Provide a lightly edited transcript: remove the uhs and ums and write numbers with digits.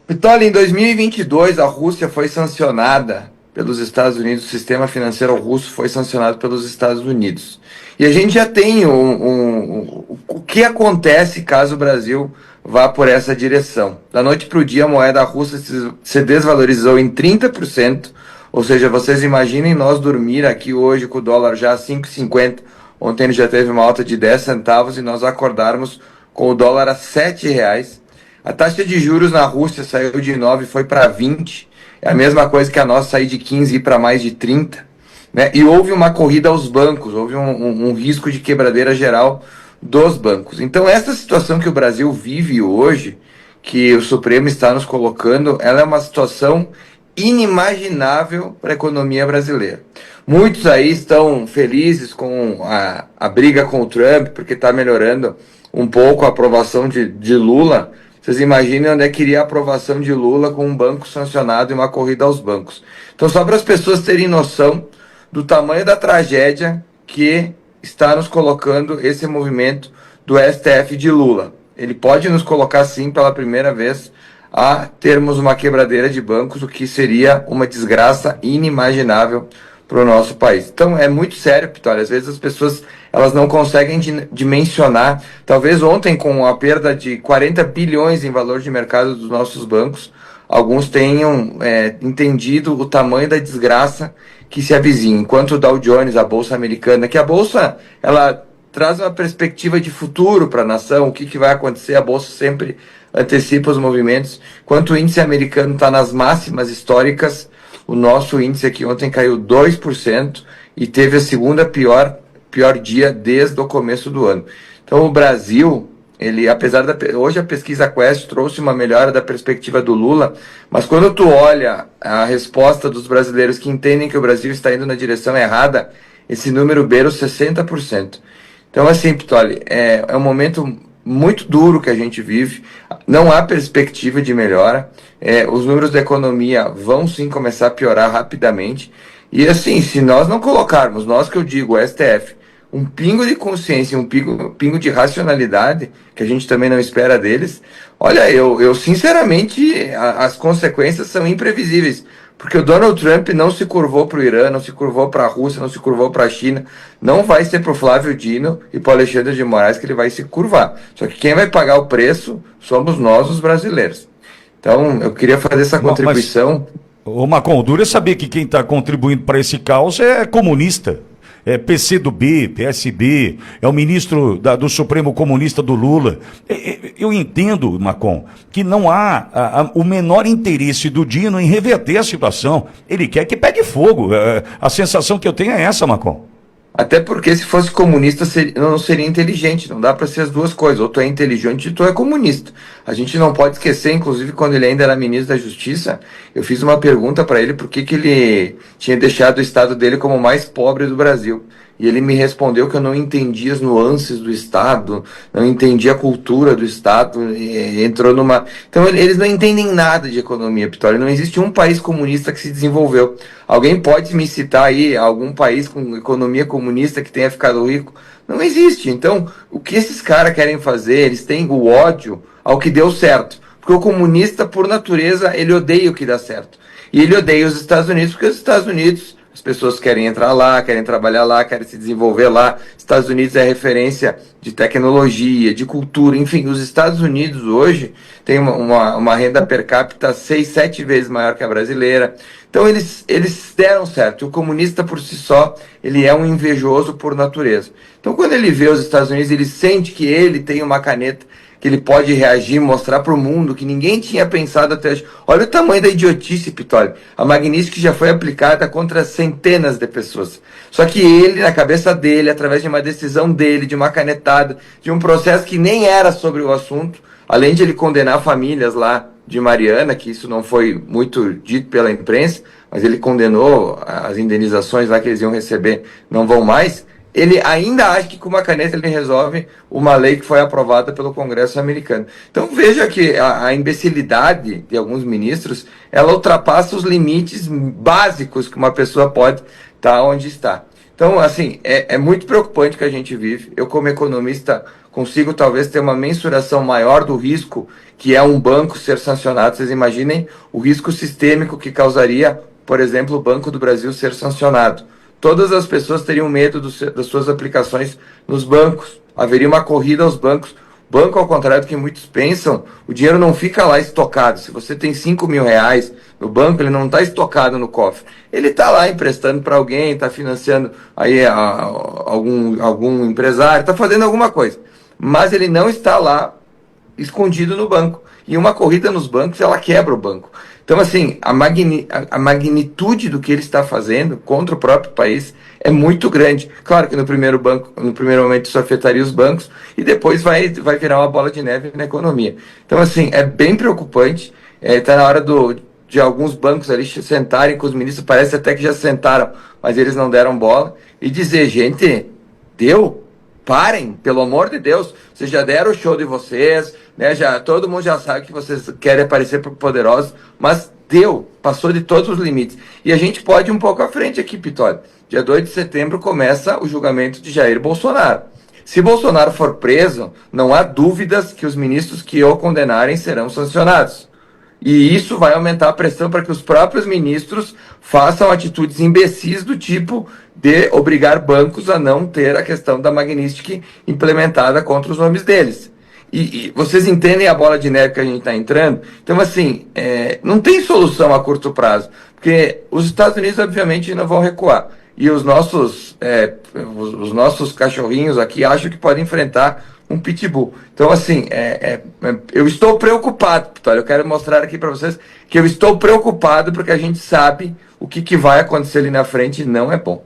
Vitória, em 2022, a Rússia foi sancionada pelos Estados Unidos, o sistema financeiro russo foi sancionado pelos Estados Unidos. E a gente já tem o que acontece caso o Brasil vá por essa direção. Da noite para o dia, a moeda russa se desvalorizou em 30%, ou seja, vocês imaginem nós dormir aqui hoje com o dólar já a 5,50, ontem ele já teve uma alta de 10 centavos e nós acordarmos com o dólar a R$ 7. A taxa de juros na Rússia saiu de 9 e foi para 20. É a mesma coisa que a nossa sair de 15 e ir para mais de 30. Né? E houve uma corrida aos bancos, houve um risco de quebradeira geral dos bancos. Então, essa situação que o Brasil vive hoje, que o Supremo está nos colocando, ela é uma situação inimaginável para a economia brasileira. Muitos aí estão felizes com a briga com o Trump, porque está melhorando um pouco a aprovação de Lula. Vocês imaginem onde é que iria a aprovação de Lula com um banco sancionado e uma corrida aos bancos. Então, só para as pessoas terem noção do tamanho da tragédia que está nos colocando esse movimento do STF de Lula. Ele pode nos colocar, sim, pela primeira vez, a termos uma quebradeira de bancos, o que seria uma desgraça inimaginável para o nosso país. Então é muito sério, Vitória. Às vezes as pessoas elas não conseguem dimensionar. Talvez ontem, com a perda de 40 bilhões em valor de mercado dos nossos bancos, alguns tenham entendido o tamanho da desgraça que se avizinha. Enquanto o Dow Jones, a Bolsa Americana, que a Bolsa ela traz uma perspectiva de futuro para a nação, o que vai acontecer, a Bolsa sempre antecipa os movimentos. Enquanto o índice americano está nas máximas históricas, o nosso índice aqui ontem caiu 2% e teve a segunda pior dia desde o começo do ano. Então o Brasil, ele, apesar hoje a pesquisa Quest trouxe uma melhora da perspectiva do Lula, mas quando tu olha a resposta dos brasileiros que entendem que o Brasil está indo na direção errada, esse número beira os 60%. Então assim, Pitoli, é um momento muito duro que a gente vive, não há perspectiva de melhora, os números da economia vão sim começar a piorar rapidamente, e assim, se nós não colocarmos, nós que eu digo, o STF, um pingo de consciência, um pingo de racionalidade, que a gente também não espera deles, olha, eu sinceramente, as consequências são imprevisíveis, porque o Donald Trump não se curvou para o Irã, não se curvou para a Rússia, não se curvou para a China, não vai ser para o Flávio Dino e para o Alexandre de Moraes que ele vai se curvar. Só que quem vai pagar o preço somos nós, os brasileiros. Então, eu queria fazer essa contribuição. Ô Macron, o duro é saber que quem está contribuindo para esse caos é comunista. É PCdoB, PSB, é o ministro do Supremo Comunista do Lula. Eu entendo, Macron, que não há o menor interesse do Dino em reverter a situação. Ele quer que pegue fogo. A sensação que eu tenho é essa, Macron. Até porque se fosse comunista não seria inteligente, não dá para ser as duas coisas, ou tu é inteligente ou tu é comunista. A gente não pode esquecer, inclusive quando ele ainda era ministro da Justiça, eu fiz uma pergunta para ele por que ele tinha deixado o estado dele como o mais pobre do Brasil. E ele me respondeu que eu não entendia as nuances do Estado, não entendia a cultura do Estado, e entrou numa... Então eles não entendem nada de economia, Vitória. Não existe um país comunista que se desenvolveu. Alguém pode me citar aí algum país com economia comunista que tenha ficado rico? Não existe. Então, o que esses caras querem fazer? Eles têm o ódio ao que deu certo. Porque o comunista, por natureza, ele odeia o que dá certo. E ele odeia os Estados Unidos, porque os Estados Unidos... As pessoas querem entrar lá, querem trabalhar lá, querem se desenvolver lá. Estados Unidos é referência de tecnologia, de cultura, enfim. Os Estados Unidos hoje têm uma renda per capita 6, 7 vezes maior que a brasileira. Então eles deram certo. O comunista por si só, ele é um invejoso por natureza. Então quando ele vê os Estados Unidos, ele sente que ele tem uma caneta que ele pode reagir, mostrar para o mundo que ninguém tinha pensado até hoje. Olha o tamanho da idiotice, Pitoli. A Magnitsky já foi aplicada contra centenas de pessoas. Só que ele, na cabeça dele, através de uma decisão dele, de uma canetada, de um processo que nem era sobre o assunto, além de ele condenar famílias lá de Mariana, que isso não foi muito dito pela imprensa, mas ele condenou as indenizações lá que eles iam receber, não vão mais. Ele ainda acha que com uma caneta ele resolve uma lei que foi aprovada pelo Congresso americano. Então veja que a imbecilidade de alguns ministros, ela ultrapassa os limites básicos que uma pessoa pode estar onde está. Então, assim, é muito preocupante o que a gente vive. Eu, como economista, consigo talvez ter uma mensuração maior do risco que é um banco ser sancionado. Vocês imaginem o risco sistêmico que causaria, por exemplo, o Banco do Brasil ser sancionado. Todas as pessoas teriam medo das suas aplicações nos bancos. Haveria uma corrida aos bancos. Banco, ao contrário do que muitos pensam, o dinheiro não fica lá estocado. Se você tem 5 mil reais no banco, ele não está estocado no cofre. Ele está lá emprestando para alguém, está financiando aí algum empresário, está fazendo alguma coisa. Mas ele não está lá escondido no banco. E uma corrida nos bancos, ela quebra o banco. Então, assim, a magnitude do que ele está fazendo contra o próprio país é muito grande. Claro que no primeiro momento isso afetaria os bancos e depois vai virar uma bola de neve na economia. Então, assim, é bem preocupante. Está na hora de alguns bancos ali sentarem com os ministros, parece até que já sentaram, mas eles não deram bola, e dizer, gente, deu? Parem, pelo amor de Deus, vocês já deram o show de vocês, né? Todo mundo já sabe que vocês querem parecer poderosos, mas deu, passou de todos os limites. E a gente pode ir um pouco à frente aqui, Pitoli. Dia 2 de setembro começa o julgamento de Jair Bolsonaro. Se Bolsonaro for preso, não há dúvidas que os ministros que o condenarem serão sancionados. E isso vai aumentar a pressão para que os próprios ministros façam atitudes imbecis do tipo de obrigar bancos a não ter a questão da Magnitsky implementada contra os nomes deles. E vocês entendem a bola de neve que a gente está entrando? Então, assim, não tem solução a curto prazo, porque os Estados Unidos, obviamente, não vão recuar. E os nossos cachorrinhos aqui acham que podem enfrentar um pitbull. Então, assim, eu estou preocupado, Vitória. Eu quero mostrar aqui para vocês que eu estou preocupado porque a gente sabe o que vai acontecer ali na frente e não é bom.